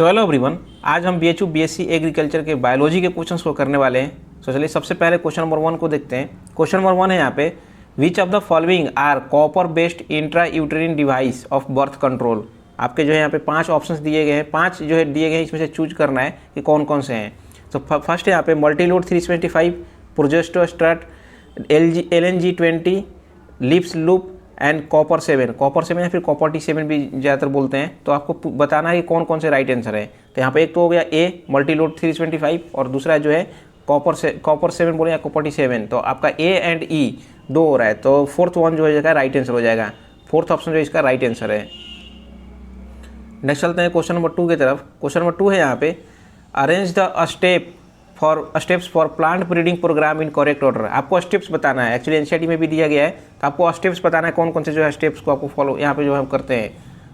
So hello everyone, आज हम BHU BSc agriculture के बायोलॉजी के क्वेश्चंस को करने वाले हैं। सो चलिए सबसे पहले क्वेश्चन नंबर 1 को देखते हैं। क्वेश्चन नंबर 1 है यहाँ पे, which of the following are copper based intrauterine device of birth control. आपके जो है यहाँ पे 5 ऑप्शंस दिए गए हैं, 5 जो है दिए गए हैं, इसमें से चूज करना है कि कौन कौन से हैं। तो फर्स्ट है यहाँ पे Multiload 375, प्रोजेस्टोस्ट्रैट, LNG20, lips loop and copper 7 या फिर कॉपर T7 भी ज़्यादातर बोलते हैं। तो आपको बताना है कि कौन कौन से राइट आंसर है। तो यहाँ पे एक तो हो गया ए मल्टीलोड 325 और दूसरा जो है कॉपर 7 बोले या कॉपर T7। तो आपका ए एंड ई 2 हो रहा है, तो फोर्थ वन जो है राइट आंसर हो जाएगा। फोर्थ ऑप्शन जो इसका राइट आंसर है। नेक्स्ट चलते हैं क्वेश्चन नंबर 2 की तरफ। क्वेश्चन नंबर 2 है यहाँ पे, arrange the steps for plant breeding programme in correct order. आपको स्टेप्स बताना है, एक्चुअली एनसीईआरटी में भी दिया गया है, तो आपको स्टेप्स बताना है कौन कौन से जो है स्टेप्स को आपको फॉलो यहाँ पे जो हम करते हैं।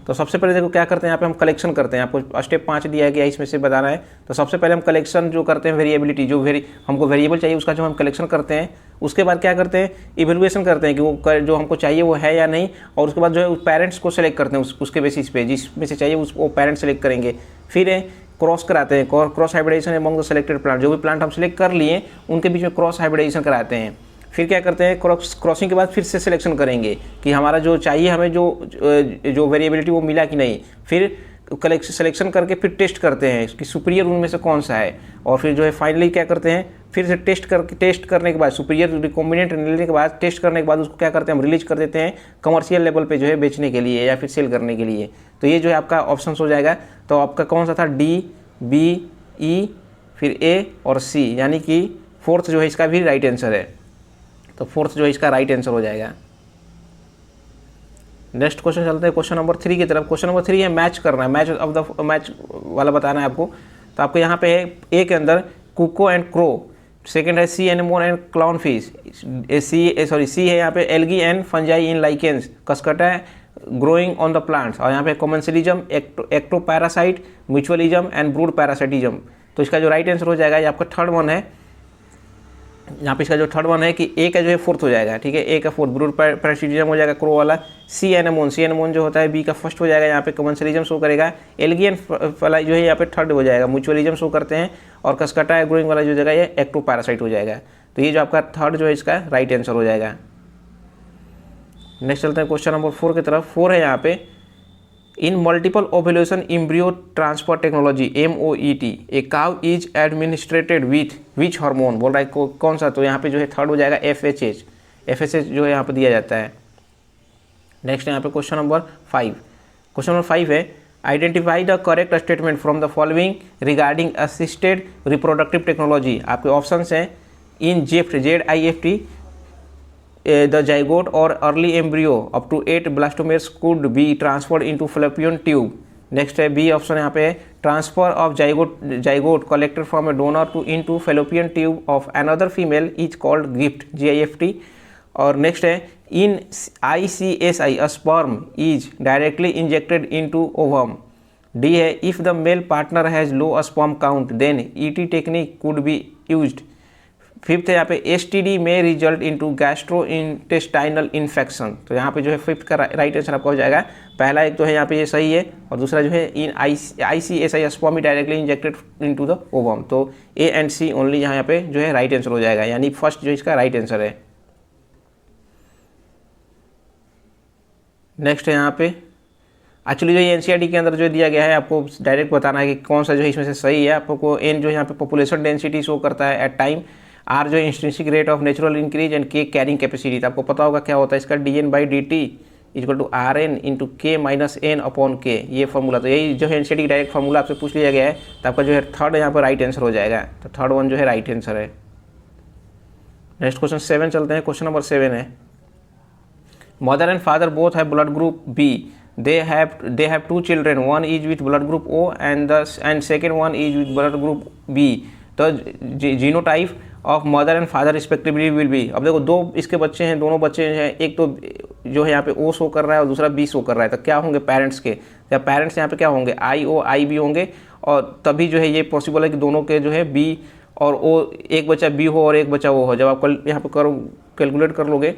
तो सबसे पहले देखो क्या करते हैं, यहाँ पे हम कलेक्शन करते हैं। आपको स्टेप 5 दिया गया है, इसमें से बताना है। तो सबसे पहले हम कलेक्शन जो करते हैं, वेरिएबिलिटी जो हमको वेरिएबल चाहिए उसका जो हम कलेक्शन करते हैं। उसके बाद क्या करते हैं, इवेलुएशन करते हैं कि वो जो हमको चाहिए वो है या नहीं। और उसके बाद जो है पेरेंट्स को सेलेक्ट करते हैं, उसके बेसिस पे जिसमें से चाहिए वो पेरेंट्स सेलेक्ट करेंगे। फिर क्रॉस कराते हैं, cross hybridisation among the selected plant. जो भी प्लांट हम सेलेक्ट कर लिए उनके बीच में क्रॉस हाइब्रिडेशन कराते हैं। फिर क्या करते हैं, क्रॉसिंग के बाद फिर से सिलेक्शन करेंगे कि हमारा जो चाहिए हमें जो वेरिएबिलिटी वो मिला कि नहीं। फिर सिलेक्शन करके फिर टेस्ट करते हैं कि सुपीरियर उनमें से कौन सा है। और फिर जो है फाइनली क्या करते हैं, फिर से टेस्ट करने के बाद सुपीरियर रिकॉम्बिनेंट लेने के बाद टेस्ट करने के बाद उसको क्या करते हैं, हम रिलीज कर देते हैं कमर्शियल लेवल पे जो है बेचने के लिए या फिर सेल करने के लिए। तो ये जो है आपका ऑप्शन हो जाएगा। तो आपका कौन सा था, डी, बी, ई, फिर ए और सी, यानी कि फोर्थ जो है इसका भी राइट आंसर है। तो फोर्थ जो है इसका राइट आंसर हो जाएगा। नेक्स्ट क्वेश्चन चलते हैं क्वेश्चन नंबर 3 की तरफ। क्वेश्चन नंबर 3 है मैच करना है, मैच वाला बताना है आपको। तो आपको यहाँ पे है ए के अंदर कुको एंड क्रो, सेकंड है सी एनेमोन एंड क्लाउन फिश, सी है यहाँ पे algae and fungi in lichens, कस्कटा growing on the plants, और यहाँ पे commensalism, ectoparasite, mutualism and brood parasitism. तो इसका जो राइट आंसर हो जाएगा ये आपका थर्ड वन है। यहाँ पे इसका जो थर्ड वन है कि ए का जो है फोर्थ हो जाएगा, ठीक है, ए का फोर्थ ब्रूड पैरासाइटिज्म हो जाएगा क्रो वाला। सी एनेमोन जो होता है बी का फर्स्ट हो जाएगा, यहाँ पे कॉमेंसलिज्म शो करेगा। एल्गी एंड फलाई जो है यहाँ पे थर्ड हो जाएगा, म्यूचुअलिज्म शो करते हैं। और कस्कटा ग्रोइंग वाला जो जगह ये एक्टोपैरासाइट हो जाएगा। तो ये जो आपका थर्ड जो है इसका राइट आंसर हो जाएगा। नेक्स्ट चलते हैं क्वेश्चन नंबर 4 की तरफ। 4 है यहाँ पे, इन multiple ovulation embryo transfer technology MOET a cow is administrated with which hormone. बोल रहा है कौन सा, तो यहाँ पे जो है थर्ड हो जाएगा FSH जो है यहाँ पे दिया जाता है। नेक्स्ट यहाँ पे क्वेश्चन नंबर 5। क्वेश्चन नंबर 5 है, identify the correct statement from the following regarding assisted reproductive technology. आपके ऑप्शन हैं, इन ZIFT the zygote or early embryo up to 8 blastomeres could be transferred into fallopian tube. Next है B option यहाँ पे, transfer of zygote collected from a donor to into fallopian tube of another female is called gift GIFT। और next है, in ICSI a sperm is directly injected into ovum। D है, if the male partner has low sperm count then ET technique could be used। Fifth है यहाँ पे, STD में result into gastro intestinal infection. तो यहाँ पे जो है फिफ्थ का राइट आंसर आपका हो जाएगा। पहला एक तो है यहाँ पे ये सही है, और दूसरा जो है in ICSI sperm directly injected into the ovum. तो A एंड C ओनली यहाँ पे जो है राइट आंसर हो जाएगा, यानी फर्स्ट जो इसका राइट आंसर है। नेक्स्ट है यहाँ पे, एक्चुअली जो NCERT के अंदर जो दिया गया है आपको डायरेक्ट बताना है कि कौन सा जो है इसमें से सही है। आपको N जो यहाँ पे पॉपुलेशन डेंसिटी शो करता है एट टाइम, R जो intrinsic rate of natural increase and K carrying capacity. तो आपको पता होगा क्या होता है इसका, DN/dt equal to RN into K minus N upon K, ये फॉर्मूला। तो यही जो है NCERT की डायरेक्ट फॉर्मूला आपसे पूछ लिया गया है। तो आपका जो है थर्ड यहाँ पर राइट आंसर हो जाएगा। तो थर्ड वन जो है राइट आंसर है। नेक्स्ट क्वेश्चन 7 चलते हैं। क्वेश्चन नंबर 7 है, mother and father both have blood group B, they have 2 children, one is with blood group O and second one is with blood group B। तो genotype of mother and father respectively will be. अब देखो दो इसके बच्चे हैं, दोनों बच्चे हैं, एक तो जो है यहाँ पे O शो कर रहा है और दूसरा B शो कर रहा है। तो क्या होंगे पेरेंट्स के, या पेरेंट्स यहाँ पे क्या होंगे, IOIB होंगे। और तभी जो है ये पॉसिबल है कि दोनों के जो है B और O, एक बच्चा B हो और एक बच्चा O हो। जब आप कल यहाँ पे कैलकुलेट कर लोगे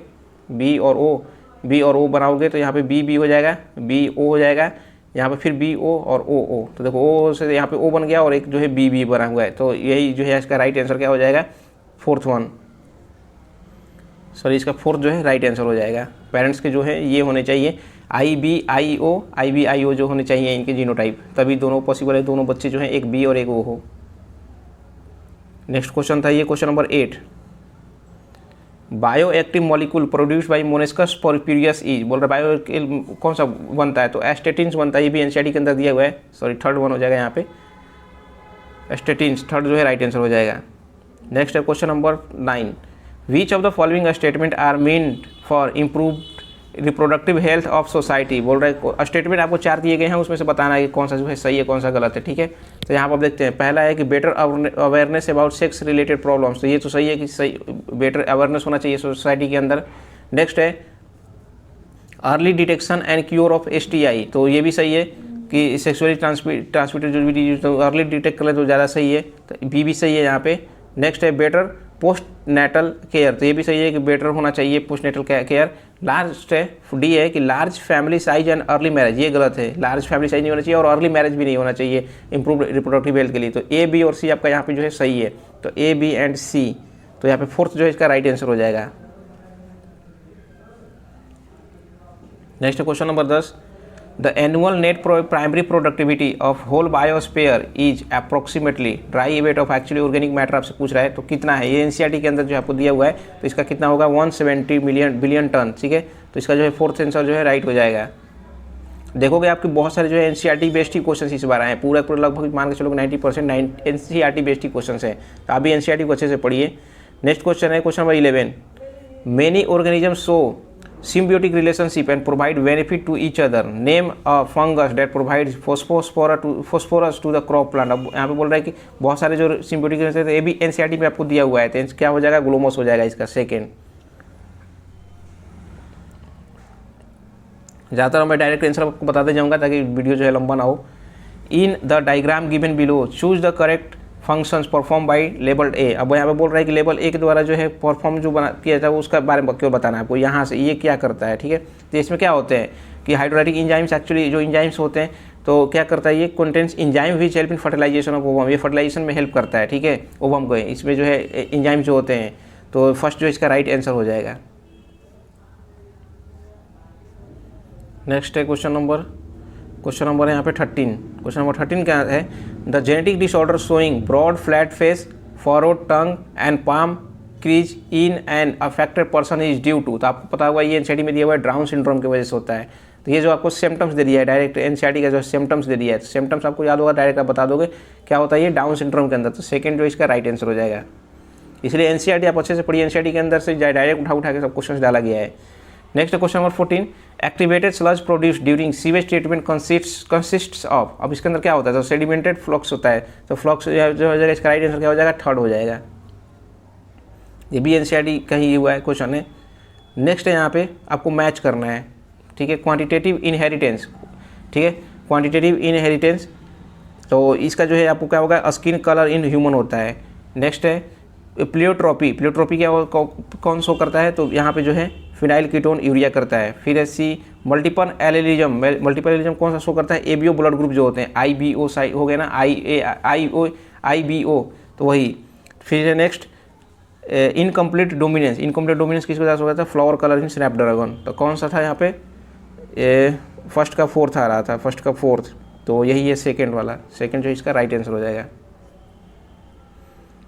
B और O बनाओगे तो यहाँ पे B हो जाएगा, B O हो जाएगा, यहाँ पे फिर बी ओ और ओ ओ, तो देखो ओ से यहाँ पे ओ बन गया और एक जो है बी बी बना हुआ है, तो यही जो है इसका राइट आंसर क्या हो जाएगा, फोर्थ वन, सॉरी इसका फोर्थ जो है राइट आंसर हो जाएगा। पेरेंट्स के जो है ये होने चाहिए आई बी आई ओ जो होने चाहिए इनके जीनोटाइप, तभी दोनों पॉसिबल है, दोनों बच्चे जो है एक बी और एक ओ हो। नेक्स्ट क्वेश्चन था ये question number 8, bio active molecule produced by Monascus purpureus is, बोल रहा बायो कौन सा बनता है, तो एस्टेटिन्स बनता है, ये भी एनसीईआरटी के अंदर दिया हुआ है, सॉरी थर्ड वन हो जाएगा यहाँ पे, एस्टेटिन्स थर्ड जो है राइट आंसर हो जाएगा। नेक्स्ट है question number 9, which of the following statement are meant for improved reproductive health of society, बोल रहे हैं स्टेटमेंट आपको 4 दिए गए हैं, उसमें से बताना है कि कौन सा जो है सही है कौन सा गलत है, ठीक है। तो यहाँ पर आप देखते हैं पहला है कि better awareness about sex related problems, तो ये तो सही है कि सही बेटर अवेयरनेस होना चाहिए सोसाइटी के अंदर। नेक्स्ट है early detection and cure of STI, तो ये भी सही है कि सेक्सुअली ट्रांसमिटेड जो भी डिजीज तो अर्ली डिटेक्ट कर ले तो ज़्यादा सही है, तो बी भी सही है यहाँ पे। नेक्स्ट है बेटर पोस्ट नेटल केयर, तो ये भी सही है कि बेटर होना चाहिए पोस्ट नेटल केयर। लास्ट है डी है कि large family size and early marriage, ये गलत है, लार्ज फैमिली साइज नहीं होना चाहिए और अर्ली मैरिज भी नहीं होना चाहिए इंप्रूव रिप्रोडक्टिव हेल्थ के लिए, तो ए बी और सी आपका यहाँ पे जो है सही है, तो ए बी एंड सी, तो यहाँ पे फोर्थ जो है इसका राइट आंसर हो जाएगा। Next question number 10, the annual net primary productivity of whole biosphere is approximately dry weight of actually organic matter आपसे पूछ रहा है, तो कितना है, ये एनसीईआरटी के अंदर जो आपको दिया हुआ है, तो इसका कितना होगा 170 बिलियन टन, ठीक है, तो इसका जो है फोर्थ आंसर जो है राइट हो जाएगा। देखोगे आपके बहुत सारे जो है एनसीईआरटी बेस्ड ही क्वेश्चन इस बार आए हैं, पूरा लगभग मान के चलो 90% एनसीईआरटी बेस्ड ही क्वेश्चन है, तो आप भी एनसीईआरटी को अच्छे से पढ़िए। नेक्स्ट क्वेश्चन है question number 11, many organism show symbiotic relationship and provide benefit to each other, name a fungus that provides phosphorus to the crop plant। अब यहाँ पे बोल रहा है कि बहुत सारे जो symbiotic relationship है, ये भी एनसीईआरटी में आपको दिया हुआ है, तो क्या हो जाएगा, ग्लोमोस हो जाएगा इसका सेकेंड। ज़्यादातर मैं डायरेक्ट आंसर आपको बताते जाऊँगा ताकि वीडियो जो है लंबा ना हो। In the diagram given below choose the correct functions perform by label ए, अब यहाँ पे बोल रहा है कि लेबल ए के द्वारा जो है परफॉर्म जो बना किया था उसका बारे में क्यों बताना है आपको, यहाँ से ये क्या करता है, ठीक है। तो इसमें क्या होते हैं कि हाइड्रोलाइटिक इंजाइम्स, एक्चुअली जो इंजाइम्स होते हैं तो क्या करता है, ये contents enzyme which help in fertilisation of ovum, ये फर्टिलाइजेशन में हेल्प करता है, ठीक है, ओवम को, इसमें जो है इंजाइम जो होते हैं, तो फर्स्ट जो इसका राइट आंसर हो जाएगा। नेक्स्ट है क्वेश्चन नंबर है यहाँ पे 13, क्वेश्चन नंबर 13 क्या है, the genetic disorder showing broad flat face forward tongue and palm crease in an affected person is due to, तो आपको पता होगा ये एनसीईआरटी में दिया हुआ है डाउन सिंड्रोम की वजह से होता है, तो ये जो आपको सिम्टम्स दे दिया है डायरेक्ट एनसीईआरटी का जो सिम्टम्स दे दिया है, तो सिम्टम्स आपको याद होगा, डायरेक्ट आप बता दोगे क्या होता है ये डाउन सिंड्रोम के अंदर, तो सेकंड जो इसका राइट आंसर हो जाएगा। इसलिए एनसीईआरटी आप अच्छे से पढ़िए, एनसीईआरटी के अंदर से डायरेक्ट उठा के सब क्वेश्चन डाला गया है। Next question number 14, activated sludge produce during sewage treatment consists of, अब इसके अंदर क्या होता है, तो सेडिमेंटेड फ्लक्स होता है, तो फ्लक्स जो हो जाएगा इसका राइट आंसर क्या हो जाएगा, थर्ड हो जाएगा। ये भी एनसीईआरटी का ही हुआ है क्वेश्चन है। नेक्स्ट है यहाँ पे आपको मैच करना है, ठीक है, क्वांटिटेटिव इनहेरिटेंस, ठीक है, क्वांटिटेटिव इनहेरिटेंस, तो इसका जो है आपको क्या होगा, स्किन कलर इन ह्यूमन होता है। नेक्स्ट है प्लियोट्रोपी क्या कौन शो करता है, तो यहाँ पे जो है फिनाइल कीटोन यूरिया करता है। फिर है सी मल्टीपल एलिज्म कौन सा शो करता है, एबीओ ब्लड ग्रुप जो होते हैं, IBO साइ हो गया ना, IBO, तो वही। फिर है नेक्स्ट इनकम्प्लीट डोमिनेंस किसके साथ हो गया था, फ्लावर कलर इन स्नैपड्रैगन, तो कौन सा था यहाँ पे, फर्स्ट का फोर्थ आ रहा था, फर्स्ट का फोर्थ, तो यही है सेकेंड वाला, सेकेंड जो इसका राइट आंसर हो जाएगा।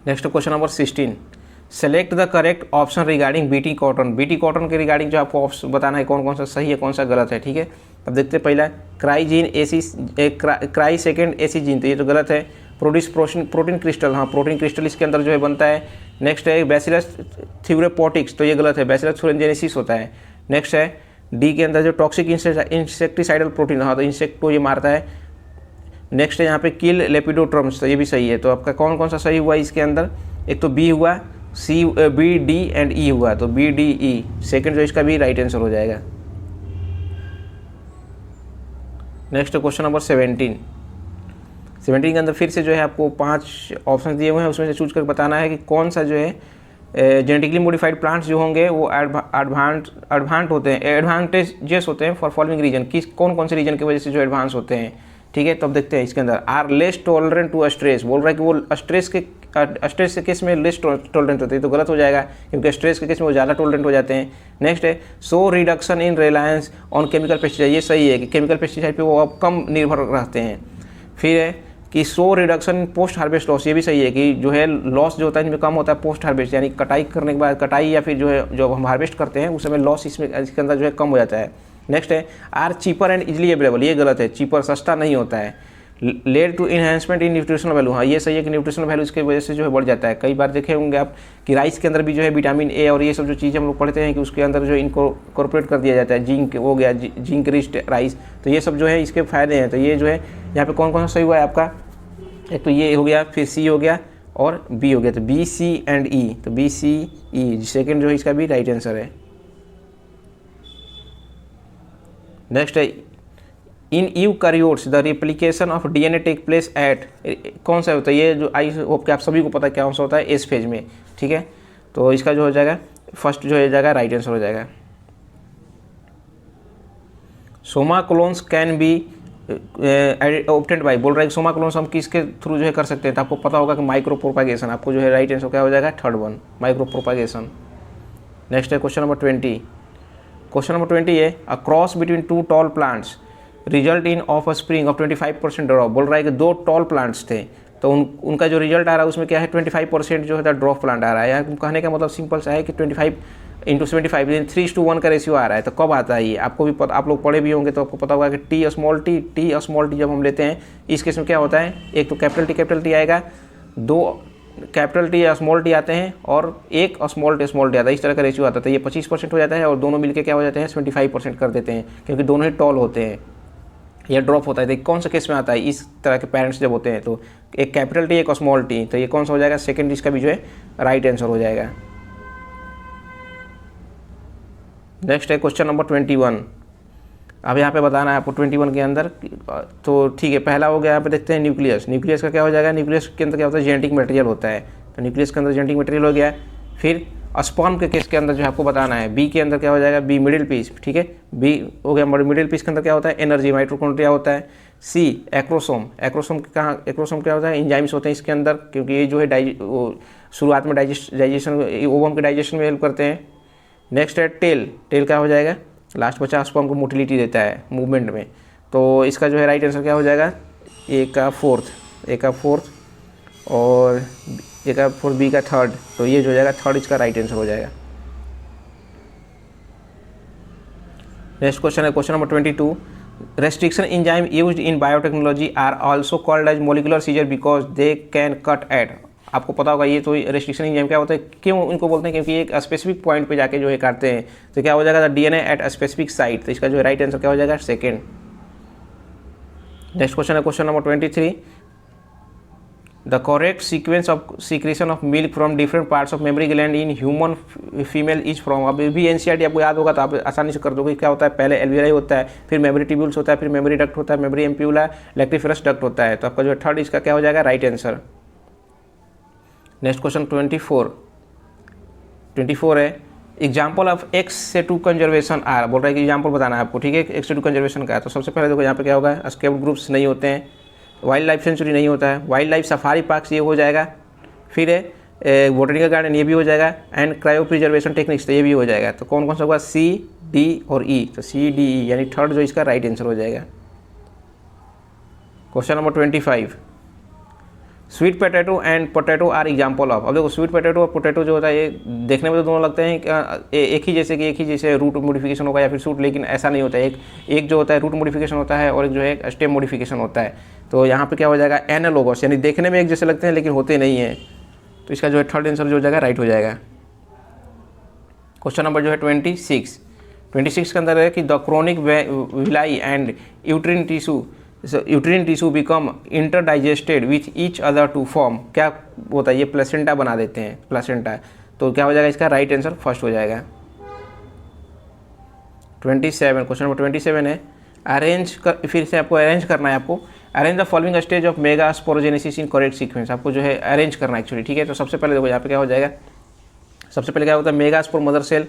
Next question number 16, select the correct option regarding BT cotton के रिगार्डिंग जो आपको ऑप्शन बताना है कौन कौन सा सही है कौन सा गलत है, ठीक है। अब देखते हैं पहला क्राई सेकेंड एसीजीन, तो ये तो गलत है। प्रोड्यूस प्रोटीन क्रिस्टल, हाँ प्रोटीन क्रिस्टल इसके अंदर जो है बनता है। नेक्स्ट है बैसिलस थ्यूरोपोटिक्स, तो ये गलत है, बैसिलस थ्यूरेंजेनेसिस होता है। नेक्स्ट है डी के अंदर जो टॉक्सिक इंसेक्टिसाइडल प्रोटीन, हाँ तो इंसेक्ट को ये मारता है। नेक्स्ट है यहाँ पे किल लेपिडोट्रम्स, तो ये भी सही है। तो आपका कौन कौन सा सही हुआ इसके अंदर, एक तो बी हुआ, सी बी डी एंड ई हुआ, तो बी डी ई सेकेंड जो इसका भी राइट आंसर हो जाएगा। नेक्स्ट क्वेश्चन नंबर 17 के अंदर फिर से जो है आपको 5 ऑप्शन दिए हुए हैं, उसमें से चूज कर बताना है कि कौन सा जो है जेनेटिकली मॉडिफाइड प्लांट्स जो होंगे वो एडवांट होते हैं, एडवांटेजेस होते हैं फॉर फॉलोइंग रीजन, किस कौन कौन से रीजन की वजह से जो एडवांस होते हैं, ठीक है। तो अब देखते हैं इसके अंदर, are less tolerant to stress, बोल रहा है कि वो स्ट्रेस के केस में लेस टॉलरेंट होते हैं, तो गलत हो जाएगा क्योंकि स्ट्रेस के केस में वो ज़्यादा टॉलरेंट हो जाते हैं। नेक्स्ट है so reduction in reliance on chemical pesticide, ये सही है कि केमिकल पेस्टिसाइड पे वो अब कम निर्भर रहते हैं। फिर है कि so reduction in post harvest loss, ये भी सही है कि जो है लॉस जो होता है इनमें कम होता है पोस्ट हार्वेस्ट, यानी कटाई करने के बाद, कटाई या फिर जो है जो हम हार्वेस्ट करते हैं उस समय लॉस इसके अंदर जो है कम हो जाता है। नेक्स्ट है are cheaper and easily available, ये गलत है, चीपर सस्ता नहीं होता है। Led to enhancement in nutritional value, हाँ ये सही है कि न्यूट्रिशनल वैल्यू इसकी वजह से जो है बढ़ जाता है। कई बार देखे होंगे आप कि राइस के अंदर भी जो है विटामिन ए और ये सब जो चीज़ें हम लोग पढ़ते हैं कि उसके अंदर जो इनको कॉर्पोरेट कर दिया जाता है, जिंक हो गया, जिंक रिच राइस, तो ये सब जो है इसके फायदे हैं। तो ये जो है यहाँ पे कौन कौन सा सही हुआ है आपका, एक तो ये हो गया, फिर सी हो गया और बी हो गया, तो बी सी एंड ई, तो बी सी ई सेकेंड जो है इसका भी राइट आंसर है। नेक्स्ट है in eukaryotes the replication of DNA take place at, कौन सा होता है ये जो आई होप कि आप सभी को पता है कौन सा होता है, एस फेज में, ठीक है। तो इसका जो हो जाएगा फर्स्ट जो हो जाएगा राइट आंसर हो जाएगा। Soma clones can be obtained by, बोल रहा है कि सोमा क्लोन्स हम किसके थ्रू जो है कर सकते हैं, तो आपको पता होगा कि माइक्रो प्रोपागेशन, आपको जो है राइट आंसर क्या हो जाएगा, third one micro propagation. Next है क्वेश्चन नंबर 20, क्वेश्चन नंबर 20 है a cross between two tall plants result in of a spring of 25% drop, बोल रहा है कि दो टॉल प्लांट्स थे तो उनका जो रिजल्ट आ रहा है उसमें क्या है 25% जो है ड्रॉप प्लांट आ रहा है। यहाँ कहने का मतलब सिंपल सा है कि 25 × 75 3:1 का रेशियो आ रहा है। तो कब आता है ये आपको भी पता, आप लोग पढ़े भी होंगे तो आपको पता होगा कि टी स्मॉल टी जब हम लेते हैं इस केस में क्या होता है, एक तो कैपिटल टी आएगा, दो कैपिटल टी या स्मॉल टी आते हैं और एक स्मॉल टी आता है, इस तरह का रेशियो आता है। तो ये 25% हो जाता है और दोनों मिलके क्या हो जाते हैं 75% कर देते हैं क्योंकि दोनों ही टॉल होते हैं। यह ड्रॉप होता है तो कौन सा केस में आता है, इस तरह के पेरेंट्स जब होते हैं तो एक कैपिटल टी एक स्मॉल टी, तो ये कौन सा हो जाएगा, सेकेंड इसका भी जो है राइट आंसर हो जाएगा। नेक्स्ट है क्वेश्चन नंबर 21, अब यहाँ पे बताना है आपको 21 के अंदर, तो ठीक है पहला हो गया, यहाँ पे देखते हैं न्यूक्लियस, न्यूक्लियस का क्या हो जाएगा, न्यूक्लियस के अंदर क्या होता है जेनेटिक मटेरियल होता है, तो न्यूक्लियस के अंदर जेनेटिक मटेरियल हो गया। फिर स्पर्म के केस के अंदर जो है आपको बताना है, बी के अंदर क्या हो जाएगा, बी मिडिल पीस, ठीक है, बी हो गया मिडिल पीस के अंदर क्या होता है एनर्जी माइटोकॉन्ड्रिया होता है। सी एक्रोसोम, एक्रोसोम क्या होता है एंजाइम्स होते हैं इसके अंदर, क्योंकि ये जो है शुरुआत में डाइजेशन ओवम के डाइजेशन में हेल्प करते हैं। नेक्स्ट है टेल क्या हो जाएगा, लास्ट बचा स्पर्म को मोटिलिटी देता है मूवमेंट में, तो इसका जो है राइट आंसर क्या हो जाएगा, ए का फोर्थ और ए का फोर्थ, बी का थर्ड, तो ये जो हो जाएगा थर्ड इसका राइट आंसर हो जाएगा। नेक्स्ट क्वेश्चन है question number 22, restriction enzyme used in biotechnology are also called as molecular scissor because they can cut at, आपको पता होगा ये तो रेस्ट्रिक्शन एंजाइम क्या होता है, क्यों इनको बोलते हैं, क्योंकि एक स्पेसिफिक पॉइंट पे जाके जो है काटते हैं, तो क्या हो जाएगा DNA at a specific site, तो इसका जो है राइट आंसर क्या हो जाएगा सेकेंड। नेक्स्ट क्वेश्चन है question number 23, the correct sequence of secretion of milk from different parts of memory gland in human female is from, अब भी एनसीईआरटी आपको याद होगा तो आप आसानी से कर दोगे, क्या होता है पहले एल्वियलाई होता है, फिर मेमोरी ट्यूब्यूल्स होता है, फिर मेमोरी डक्ट होता है, मेमोरी एम्प्यूला, लैक्टिफेरस डक्ट होता है, तो आपका जो है थर्ड इसका क्या हो जाएगा राइट आंसर। नेक्स्ट क्वेश्चन 24 है एग्जाम्पल ऑफ एक्स से टू कंजर्वेशन आर, बोल रहा है कि एग्जाम्पल बताना है आपको, ठीक है, एक्स से टू कंजर्वेशन का है। तो सबसे पहले देखो यहाँ पे क्या होगा, एस्केप्ड ग्रुप्स नहीं होते हैं, वाइल्ड लाइफ सेंचुरी नहीं होता है, वाइल्ड लाइफ सफारी पार्क्स ये हो जाएगा, फिर है बोटनिकल गार्डन ये भी हो जाएगा, एंड क्रायो प्रिजर्वेशन टेक्निक्स तो ये भी हो जाएगा। तो कौन कौन सा होगा, सी डी और ई, तो सी डी ई यानी थर्ड जो इसका राइट आंसर हो जाएगा। Question number 25, sweet potato and potato are example of, अब देखो स्वीट पोटैटो और पोटैटो जो होता है ये देखने में तो दोनों लगते हैं एक ही जैसे रूट मॉडिफिकेशन होगा या फिर सूट, लेकिन ऐसा नहीं होता है, एक जो होता है रूट मॉडिफिकेशन होता है और एक जो है स्टेम मॉडिफिकेशन होता है। तो यहाँ पे क्या हो जाएगा एनालोगस, यानी देखने में एक जैसे लगते हैं लेकिन होते नहीं हैं, तो इसका जो है थर्ड आंसर जो हो जाएगा राइट हो जाएगा। क्वेश्चन नंबर जो है 26 के अंदर है कि the chorionic villi and uterine tissue become interdigitated with each other to form, क्या होता है ये प्लेसेंटा बना देते हैं, प्लेसेंटा, तो क्या हो जाएगा इसका राइट आंसर फर्स्ट हो जाएगा। 27 क्वेश्चन नंबर 27 है फिर से आपको अरेंज करना है, आपको arrange the following stage of mega sporogenesis in correct sequence, आपको जो है अरेंज करना है एक्चुअली, ठीक है। तो सबसे पहले देखो यहाँ पे क्या हो जाएगा, सबसे पहले क्या होता है मेगास्पोर मदर सेल,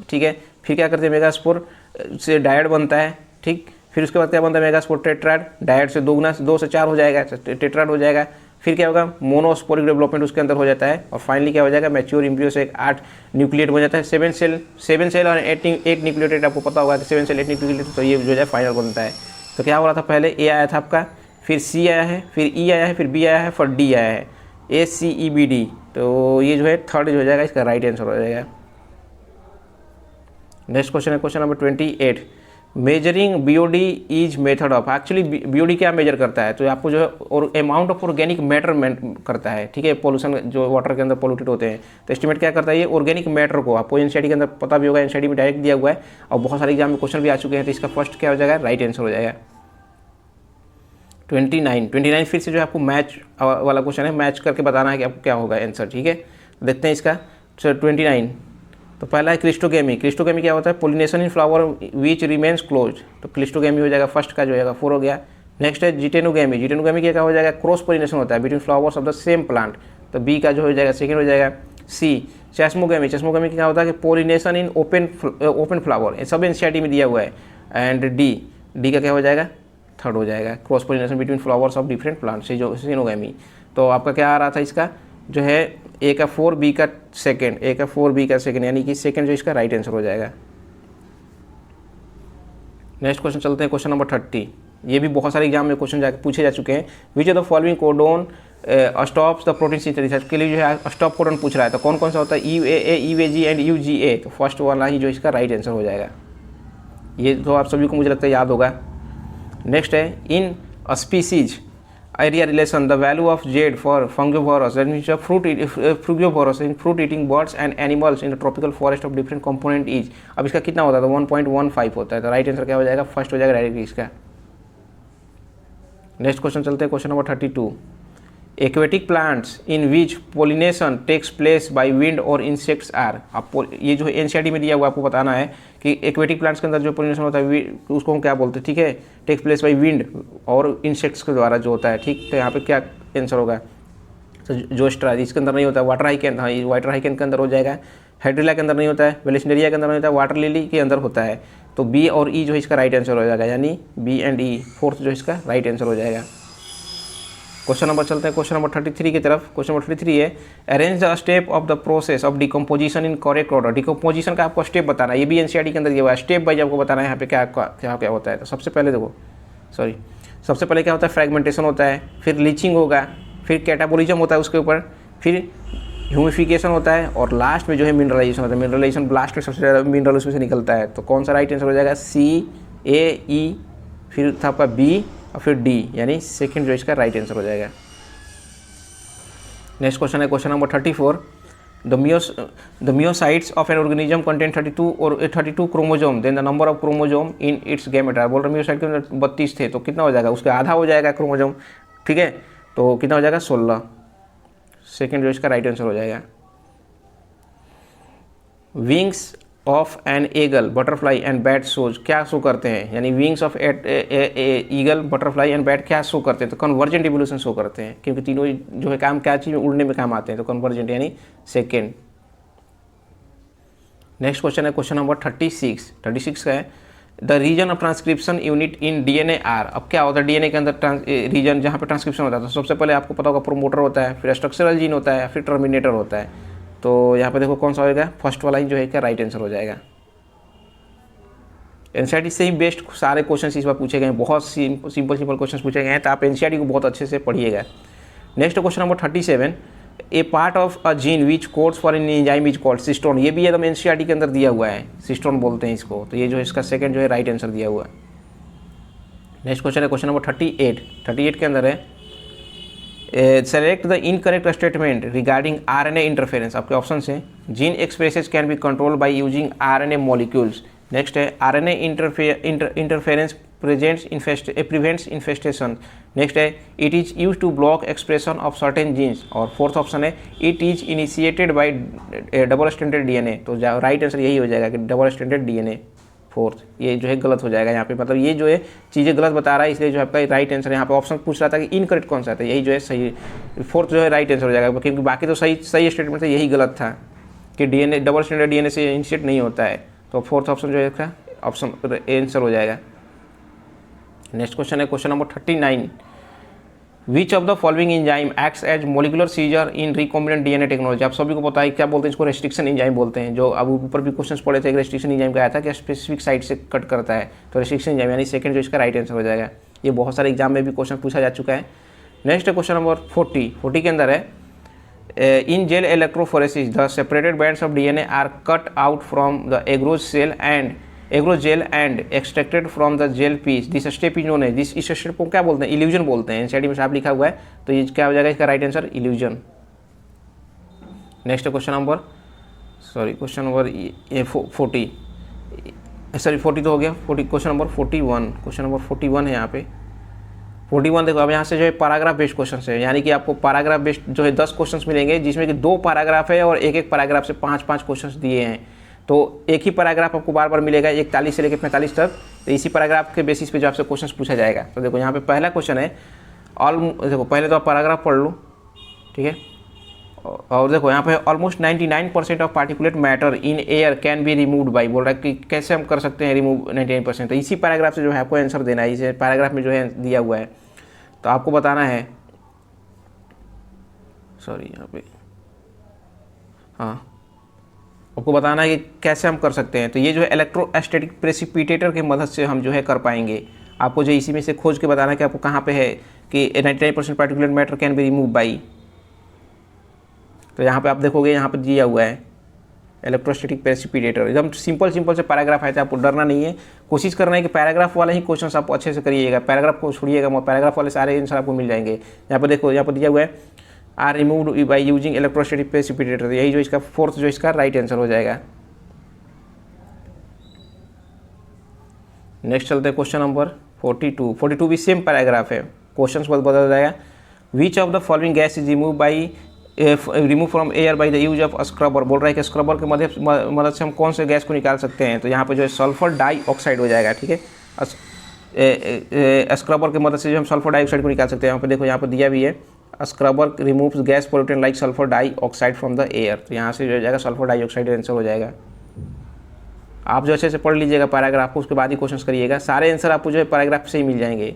ठीक है। फिर क्या करते हैं मेगास्पोर से डायड बनता है, ठीक। फिर उसके बाद क्या बनता है मेगास्पोर टेट्राड, डायड से 2 से 4 हो जाएगा, टेट्राड हो जाएगा। फिर क्या होगा मोनोस्पोरिक डेवलपमेंट उसके अंदर हो जाता है और फाइनली क्या हो जाएगा मैच्योर एम्ब्रियो से 8 न्यूक्लिएट बन जाता है। 7 सेल और 8 न्यूक्लिएटेड, आपको पता होगा कि 7 सेल 8 न्यूक्लिएटेड, तो ये जो है फाइनल बनता है। तो क्या हो रहा था पहले ए आया था आपका, फिर सी आया है, फिर ई आया है, फिर बी आया है, फिर डी आया है, ACEBD। तो ये जो है थर्ड जो हो जाएगा इसका राइट आंसर हो जाएगा। नेक्स्ट क्वेश्चन है question number 28, measuring BOD is method of. Actually BOD क्या मेजर करता है, तो आपको जो है और अमाउंट ऑफ ऑर्गेनिक मैटर करता है, ठीक है। पोल्यूशन जो वाटर के अंदर पोल्यूटेड होते हैं, तो एस्टिमेट क्या करता है ये ऑर्गेनिक मैटर को। आपको NCERT के अंदर पता भी होगा, NCERT में डायरेक्ट दिया हुआ है और बहुत सारे एग्जाम में क्वेश्चन भी आ चुके हैं। तो इसका फर्स्ट क्या हो जाएगा राइट आंसर हो जाएगा। 29 फिर से जो है आपको मैच वाला क्वेश्चन है, मैच करके बताना है कि आपको क्या होगा आंसर, ठीक है। देखते हैं इसका 29। तो पहला है क्लिस्टोगेमी। क्लिस्टोगेमी क्या होता है pollination in flower which remains close, तो क्लिस्टोगेमी हो जाएगा फर्स्ट का जो है 4 हो गया। नेक्स्ट है जिटेनोगेमी। जिटेनोगेमी क्या हो जाएगा क्रॉस पोलिनेशन होता है between flowers of the same plant, तो बी का जो हो जाएगा सेकंड हो जाएगा। सी चेस्मोगेमी। चेस्मोगेमी क्या होता है कि पोलिनेशन इन ओपन फ्लावर, ये सब NCERT में दिया हुआ है। एंड डी का क्या हो जाएगा थर्ड हो जाएगा, cross pollination between flowers of different plant से जो सिनोगेमी। तो आपका क्या आ रहा था इसका जो है ए का 4 बी का सेकेंड, ए का 4 बी का सेकेंड, यानी कि सेकेंड जो इसका राइट आंसर हो जाएगा। नेक्स्ट क्वेश्चन चलते हैं क्वेश्चन नंबर 30। ये भी बहुत सारे एग्जाम में क्वेश्चन जाके पूछे जा चुके हैं। विच of the following codon stops the protein synthesis, के लिए जो है स्टॉप कोडोन पूछ रहा है, तो कौन कौन सा होता है UAA, UAG एंड UGA। तो फर्स्ट वाला ही जो इसका राइट आंसर हो जाएगा। ये तो आप सभी को मुझे लगता है याद होगा। नेक्स्ट है इन species area relation the value of Z for fungivorous, that means frugivorous in fruit eating birds and animals in the tropical forest of different component is। अब इसका कितना होता है तो 1.15 होता है। तो राइट आंसर क्या हो जाएगा फर्स्ट हो जाएगा डायरेक्ट इसका। नेक्स्ट क्वेश्चन चलते हैं question number 32, aquatic plants in which pollination takes place by wind और इंसेक्ट्स आर। आपको ये जो है NCERT में दिया हुआ आपको बताना है कि एक्वेटिक प्लांट्स के अंदर जो पोलिनेशन होता है उसको हम क्या बोलते हैं, ठीक है। टेक्स प्लेस बाय विंड और इंसेक्ट्स के द्वारा जो होता है, ठीक। तो यहाँ पे क्या आंसर होगा तो जोस्ट्रा इसके अंदर नहीं होता है, वाटर हाइकेन, हाँ ये वाटर हाइकेन के अंदर हो जाएगा। हाइड्रिला के अंदर नहीं होता है, वेलेस्नेरिया के अंदर नहीं होता है, वाटर लिली के अंदर होता है। तो बी और ई जो है इसका राइट आंसर हो जाएगा, यानी बी एंड ई फोर्थ जो इसका राइट आंसर हो जाएगा। क्वेश्चन नंबर चलते हैं क्वेश्चन नंबर 33 की तरफ। क्वेश्चन नंबर 33 है arrange the step of the process of decomposition in correct order. Decomposition का आपको स्टेप बताना है, ये भी NCERT के अंदर दिया हुआ है, स्टेप वाइज आपको बताना है यहाँ पे क्या क्या होता है। तो सबसे पहले देखो सबसे पहले क्या होता है फ्रेगमेंटेशन होता है, फिर लीचिंग होगा, फिर कैटाबोलिज्म होता है उसके ऊपर, फिर ह्यूमिफिकेशन होता है और लास्ट में जो है मिनरलाइजेशन होता है। मिनरलाइजेशन लास्ट में सबसे ज़्यादा मिनरल उसमें से निकलता है। तो कौन सा राइट आंसर हो जाएगा CAE, फिर था आपका B और फिर D, यानी सेकंड जो इसका राइट आंसर हो जाएगा। नेक्स्ट क्वेश्चन है question number 34, the meiocytes of an organism contain 32 chromosome, then the number of chromosome in its gametes. बोल रहे मियोसाइट के अंदर 32 थे, तो कितना हो जाएगा उसका आधा हो जाएगा क्रोमोजोम, ठीक है। तो कितना हो जाएगा 16, सेकंड जो इसका राइट आंसर हो जाएगा। Wings of an eagle, butterfly and bat shows, क्या शो करते हैं, यानी wings of eagle, butterfly and bat क्या शो करते हैं, तो कन्वर्जेंट इवोल्यूशन शो करते हैं, क्योंकि तीनों जो है काम क्या चीज़ में उड़ने में काम आते हैं, तो कन्वर्जेंट यानी सेकेंड। नेक्स्ट क्वेश्चन है क्वेश्चन नंबर 36 का है the region of transcription unit in DNA are. अब क्या होता है DNA के अंदर रीजन जहाँ पे ट्रांसक्रिप्शन होता है, तो सबसे पहले आपको पता होगा प्रोमोटर होता है, फिर स्ट्रक्चरल जीन होता है, फिर टर्मिनेटर होता है। तो यहाँ पे देखो कौन सा होगा फर्स्ट वाला ही जो है क्या राइट आंसर हो जाएगा। NCERT से ही बेस्ट सारे क्वेश्चन इस बार पूछे गए हैं, बहुत सिंपल क्वेश्चन पूछे गए हैं, तो आप NCERT को बहुत अच्छे से पढ़िएगा। Next question number 37, A part of a gene which codes for an enzyme is called cistron. ये भी एकदम NCERT के अंदर दिया हुआ है, सिस्टोन बोलते हैं इसको। तो ये जो है इसका सेकंड जो है राइट आंसर दिया हुआ है। नेक्स्ट क्वेश्चन है क्वेश्चन नंबर 38 के अंदर है select the incorrect statement regarding RNA interference. आपके ऑप्शन है gene expressions can be controlled by using RNA molecules. Next है RNA interference prevents infestation. Next है it is use to block expression of certain genes. और fourth option है it is initiated by double standard DNA। तो right answer यही हो जाएगा कि double standard DNA fourth, ये जो है गलत हो जाएगा यहाँ पे, मतलब ये जो है चीज़ें गलत बता रहा है, इसलिए जो आपका राइट आंसर यहाँ पे ऑप्शन पूछ रहा था कि इनकरेक्ट कौन सा था, यही जो है सही फोर्थ जो है राइट आंसर हो जाएगा, क्योंकि बाकी तो सही स्टेटमेंट था, यही गलत था। कि डीएनए डबल स्ट्रैंडेड डीएनए से इनिशिएट नहीं होता है। तो फोर्थ ऑप्शन जो है इसका ऑप्शन आंसर हो जाएगा। नेक्स्ट क्वेश्चन है question number 39, which of the following enzyme acts as molecular scissor in recombinant DNA technology. आप सभी को पता है क्या बोलते हैं इसको, रेस्ट्रिक्शन एंजाइम बोलते हैं। जो अब ऊपर भी क्वेश्चंस पढ़े थे, रेस्ट्रिक्शन एंजाइम का आया था कि स्पेसिफिक साइट से कट करता है, तो रेस्ट्रिक्शन एंजाइम यानी सेकंड जो इसका राइट आंसर हो जाएगा। ये बहुत सारे एग्जाम में भी क्वेश्चन पूछा जा चुका है। नेक्स्ट क्वेश्चन नंबर 40 के अंदर है in gel electrophoresis the separated bands of DNA are cut out from the agarose cell and agro gel and extracted from the gel piece, this step is known है, this इस स्टेप को क्या बोलते हैं, इल्यूजन बोलते हैं। एनसीईआरटी में साफ लिखा हुआ है, तो ये क्या हो जाएगा इसका right answer, illusion. Next question number 40 तो हो गया। क्वेश्चन नंबर 41 है यहाँ पे 41। देखो अब यहाँ से जो है पैराग्राफ बेस्ड क्वेश्चन है, यानी कि आपको पैराग्राफ बेस्ड जो है 10 क्वेश्चन मिलेंगे, जिसमें कि 2 पैराग्राफ है और एक पैराग्राफ से 5 क्वेश्चन दिए हैं। तो एक ही पैराग्राफ आपको बार बार मिलेगा 41 से लेकर 45 तक। तो इसी पैराग्राफ के बेसिस पे जो आपसे क्वेश्चन पूछा जाएगा। तो देखो यहाँ पे पहला क्वेश्चन है देखो पहले तो आप पैराग्राफ पढ़ लो, ठीक है। और देखो यहाँ पे almost 99% of particulate matter in air can be removed by, बोल रहा है कि कैसे हम कर सकते हैं रिमूव 99%। तो इसी पैराग्राफ से जो है आपको आंसर देना है, इसे पैराग्राफ में जो है दिया हुआ है। तो आपको बताना है, यहाँ पे आपको बताना है कि कैसे हम कर सकते हैं। तो ये जो है इलेक्ट्रोस्टैटिक प्रेसिपिटेटर की मदद से हम जो है कर पाएंगे। आपको जो इसी में से खोज के बताना है कि आपको कहाँ पे है कि 99% particulate matter can be remove by. तो यहाँ पे आप देखोगे, यहाँ पे दिया हुआ है इलेक्ट्रोस्टैटिक प्रेसिपिटेटर। एकदम सिंपल से पैराग्राफ आए थे, आपको डरना नहीं है। कोशिश करना है कि पैराग्राफ वाले ही क्वेश्चन आप अच्छे से करिएगा, पैराग्राफ को छोड़िएगा, पैराग्राफ वाले सारे आंसर आपको मिल जाएंगे। यहाँ पर देखो, यहाँ पर दिया हुआ है are removed by using electrostatic precipitator, यही जो इसका फोर्थ जो इसका राइट आंसर हो जाएगा। नेक्स्ट चलते हैं क्वेश्चन नंबर 42 भी सेम पैराग्राफ है, क्वेश्चन बदल जाएगा। विच of the following gas is remove from air by the use of scrubber, बोल रहा है कि स्क्रबर की मदद से हम कौन से गैस को निकाल सकते हैं। तो यहाँ पे जो है सल्फर डाइऑक्साइड हो जाएगा, ठीक है। स्क्रबर की मदद से जो हम सल्फर डाइऑक्साइड को निकाल सकते हैं। यहाँ पे देखो, यहाँ पर दिया भी है scrubber removes gas pollutant like sulphur dioxide from the air. तो यहाँ से जो हो जाएगा सल्फर डाइऑक्साइड आंसर हो जाएगा। आप जो अच्छे से पढ़ लीजिएगा पैराग्राफ को, उसके बाद ही क्वेश्चन करिएगा, सारे आंसर आपको जो है पैराग्राफ से ही मिल जाएंगे।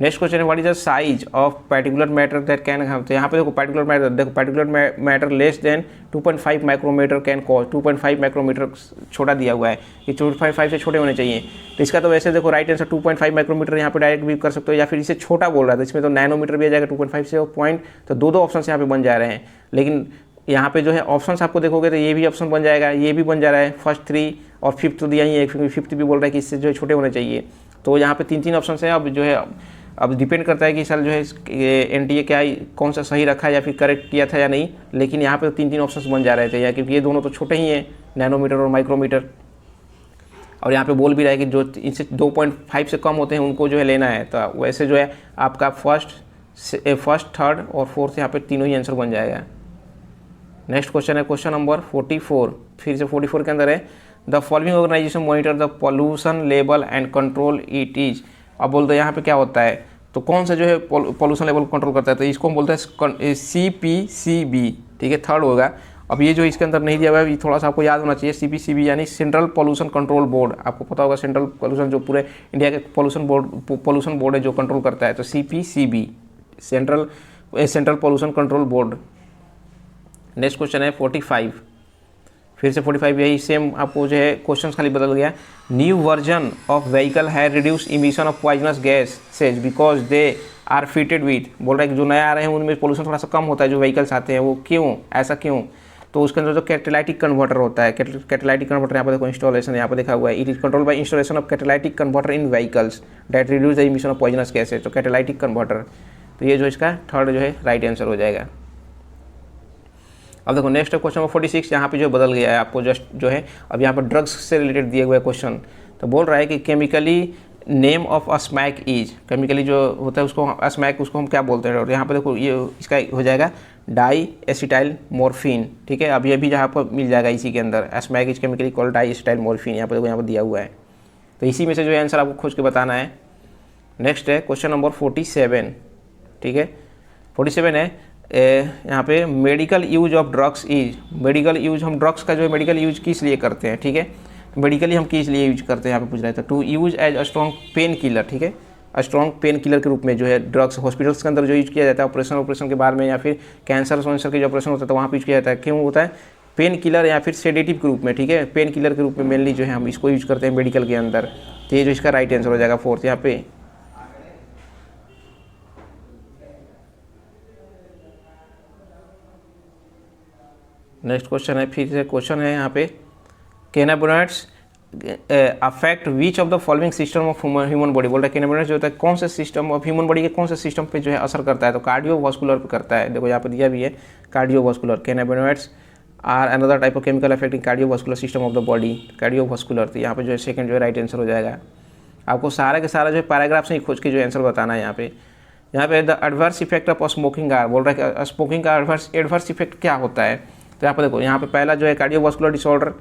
नेक्स्ट क्वेश्चन है what is the size of particular matter that can हम। तो यहाँ पे देखो particular matter less than 2.5 micrometre can cause, 2.5 micrometre छोटा दिया हुआ है कि 2.5 से छोटे होने चाहिए। तो इसका तो वैसे देखो राइट आंसर 2.5 माइक्रोमीटर यहाँ पे डायरेक्ट भी कर सकते हो, या फिर इसे छोटा बोल रहा था, इसमें तो नैनोमीटर भी आ जाएगा 2.5 से पॉइंट। तो दो ऑप्शन यहाँ पे बन जा रहे हैं, लेकिन यहाँ पे जो है ऑप्शंस आपको देखोगे तो ये भी ऑप्शन बन जाएगा, ये भी बन जा रहा है। फर्स्ट 3 और फिफ्थ तो दिया ही है, फिफ्थ भी बोल रहा है कि इससे जो है छोटे होने चाहिए। तो यहाँ पे 3 ऑप्शन है। अब जो है अब डिपेंड करता है कि सर जो है एनटीए क्या कौन सा सही रखा है या फिर करेक्ट किया था या नहीं, लेकिन यहाँ पे 3 ऑप्शंस बन जा रहे थे, या क्योंकि ये दोनों तो छोटे ही हैं, नैनोमीटर और माइक्रोमीटर। और यहाँ पे बोल भी रहा है कि जो इनसे 2.5 से कम होते हैं उनको जो है लेना है। तो वैसे जो है आपका फर्स्ट, थर्ड और फोर्थ यहाँ पे तीनों ही आंसर बन जाएगा। नेक्स्ट क्वेश्चन है क्वेश्चन नंबर 44, फिर से 44 के अंदर है the following organisation monitor the pollution level and control it is. अब बोलते हैं यहाँ पे क्या होता है, तो कौन सा जो है पॉल्यूशन लेवल कंट्रोल करता है, तो इसको हम बोलते हैं CPCB, ठीक है, थर्ड होगा। अब ये जो इसके अंदर नहीं दिया हुआ है, ये थोड़ा सा आपको याद होना चाहिए। CPCB यानी सेंट्रल पॉल्यूशन कंट्रोल बोर्ड, आपको पता होगा सेंट्रल पॉल्यूशन जो पूरे इंडिया के पॉल्यूशन बोर्ड है जो कंट्रोल करता है। तो CPCB central pollution control board. Next question है 45, फिर से 45 यही सेम आपको जो है क्वेश्चन खाली बदल गया। न्यू वर्जन ऑफ व्हीकल है reduce emission of poisonous gases because they are fitted with, बोल रहा है कि जो नए आ रहे हैं उनमें पोल्यूशन थोड़ा सा कम होता है, जो व्हीकल्स आते हैं वो क्यों, ऐसा क्यों। तो उसके अंदर जो कैटालिटिक कन्वर्टर होता है, कैटालिटिक कन्वर्टर यहाँ पर देखो इंस्टॉलेशन यहाँ पर देखा हुआ है, it is control by installation of catalytic converter in vehicles that reduce the emission of poisonous gases. तो कैटालिटिक कन्वर्टर, तो ये जो इसका थर्ड जो है राइट आंसर हो जाएगा। अब देखो नेक्स्ट क्वेश्चन नंबर 46, यहाँ पे जो बदल गया है आपको जस्ट जो है, अब यहाँ पर ड्रग्स से रिलेटेड दिए हुए क्वेश्चन। तो बोल रहा है कि chemically name of smack is, chemically जो होता है उसको अस्मैक उसको हम क्या बोलते हैं। और यहाँ पर देखो ये इसका हो जाएगा डाई एसिटाइल मोर्फिन, ठीक है। अब ये भी जहाँ पर मिल जाएगा इसी के अंदर, smack is chemically called diacetylmorphine, यहाँ पर देखो यहाँ पर दिया हुआ है। तो इसी में से जो है आंसर आपको खोज के बताना है। नेक्स्ट है क्वेश्चन नंबर 47, ठीक है। 47 है यहाँ पे medical use of drugs is, medical use हम ड्रग्स का जो है मेडिकल यूज किस लिए करते हैं, ठीक है, मेडिकली हम किस लिए यूज करते हैं यहाँ पे पूछ रहे थे, to use as a strong painkiller, ठीक है, स्ट्रॉन्ग पेन किलर के रूप में जो है ड्रग्स हॉस्पिटल्स के अंदर जो यूज किया जाता है ऑपरेशन के बाद में, या फिर कैंसर के जो ऑपरेशन होता है तो वहाँ पे यूज किया जाता है, क्यों होता है, पेन किलर या फिर सेडेटिव के रूप में, ठीक है, पेन किलर के रूप में मेनली जो है हम इसको यूज करते हैं मेडिकल के अंदर। तो ये जो इसका राइट आंसर हो जाएगा फोर्थ यहाँ पे। नेक्स्ट क्वेश्चन है, फिर से क्वेश्चन है यहाँ पे, cannabinoids affect which of the following system of human body, बोल रहा है कैनाबिनॉइड्स जो होता है कौन से सिस्टम ऑफ ह्यूमन बॉडी के कौन से सिस्टम पे जो है असर करता है, तो कार्डियोवास्कुलर पे करता है। देखो यहाँ पे दिया भी है cardiovascular, cannabinoids are another type of chemical affecting cardiovascular system of the body, cardiovascular. तो यहाँ पे जो है सेकंड जो है राइट आंसर हो जाएगा। आपको सारा के सारा जो है पैराग्राफ से ही खोज के जो आंसर बताना है यहाँ पे। The adverse effect of smoking are, बोल रहा है स्मोकिंग का एडवर्स इफेक्ट क्या होता है। तो यहाँ पे देखो, यहाँ पे पहला जो है कार्डियोवास्कुलर डिसऑर्डर,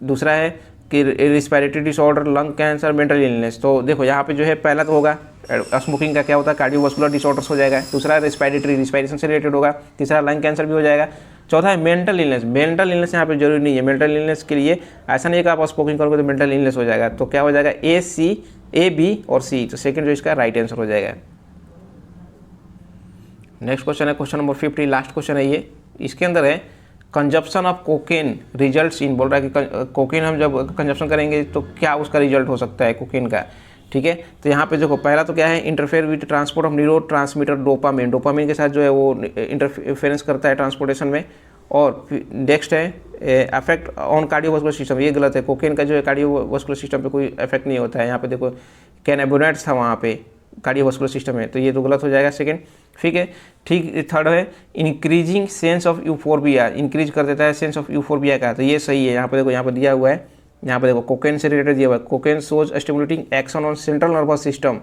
दूसरा है कि respiratory disorder, lung cancer, mental illness. तो देखो यहाँ पे जो है पहला तो होगा स्मोकिंग का क्या होता है, कार्डियोवास्कुलर डिसऑर्डर्स हो जाएगा, दूसरा रिस्पिरेशन से रिलेटेड होगा, तीसरा लंग कैंसर भी हो जाएगा, चौथा है मेंटल इलनेस। मेंटल इलनेस यहाँ पे जरूरी नहीं है, मेंटल इलनेस के लिए ऐसा नहीं है कि आप स्मोकिंग करोगे तो मेंटल इलनेस हो जाएगा। तो क्या हो जाएगा, ए बी और सी। तो सेकंड जो इसका राइट आंसर हो जाएगा। नेक्स्ट क्वेश्चन है क्वेश्चन नंबर 50, लास्ट क्वेश्चन है ये। इसके अंदर है consumption of cocaine results in, बोल रहा है कि कोकेन हम जब कंजप्शन करेंगे तो क्या उसका रिजल्ट हो सकता है कोकेन का, ठीक है। तो यहाँ पे देखो पहला तो क्या है, interfere with transport of neuro transmitter dopamine, dopamine के साथ जो है वो इंटरफेरेंस करता है ट्रांसपोर्टेशन में। और नेक्स्ट है अफेक्ट ऑन कार्डियोवास्कुलर सिस्टम, ये गलत है, कोकेन का जो है कार्डियोवास्कुलर सिस्टम पे कोई इफेक्ट नहीं होता है। यहाँ पे देखो कैनाबिनॉइड्स था वहाँ पे कार्डियोवास्कुलर सिस्टम है, तो ये तो गलत हो जाएगा सेकंड, ठीक है। ठीक, थर्ड है increasing sense of euphorbia, increase कर देता है सेंस ऑफ यूफोर्बिया का, तो ये सही है। यहाँ पे देखो, यहाँ पे दिया हुआ है, यहाँ पे देखो कोकेन से रिलेटेड दिया हुआ है, cocaine shows stimulating action on central nervous system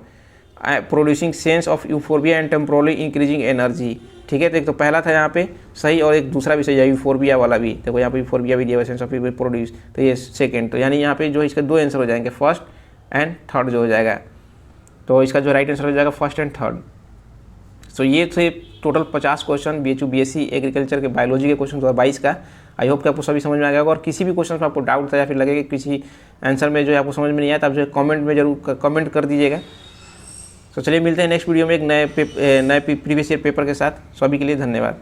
producing sense of euphorbia and temporarily increasing energy, ठीक है। तो एक तो पहला था यहाँ पे सही, और एक दूसरा भी सही है यूफोर्बिया वाला भी, देखो यहाँ पे यूफोर्बिया भी दिया हुआ है, सेंस ऑफ प्रोड्यूस, तो ये सेकंड। तो यानी यहाँ पे जो इसके दो आंसर हो जाएंगे, फर्स्ट एंड थर्ड जो हो जाएगा। तो इसका जो राइट आंसर हो जाएगा फर्स्ट एंड थर्ड। सो ये थे total 50 question BHU BSc agriculture के बायोलॉजी के क्वेश्चन 2022 का। आई होप कि आपको सभी समझ में आ गया होगा। और किसी भी क्वेश्चन में आपको डाउट था या फिर लगे कि किसी आंसर में जो है आपको समझ में नहीं आया, तो आप जो है कमेंट में जरूर कमेंट कर दीजिएगा। तो चलिए मिलते हैं नेक्स्ट वीडियो में एक नए प्रीवियस ईयर पेपर के साथ। सभी के लिए धन्यवाद।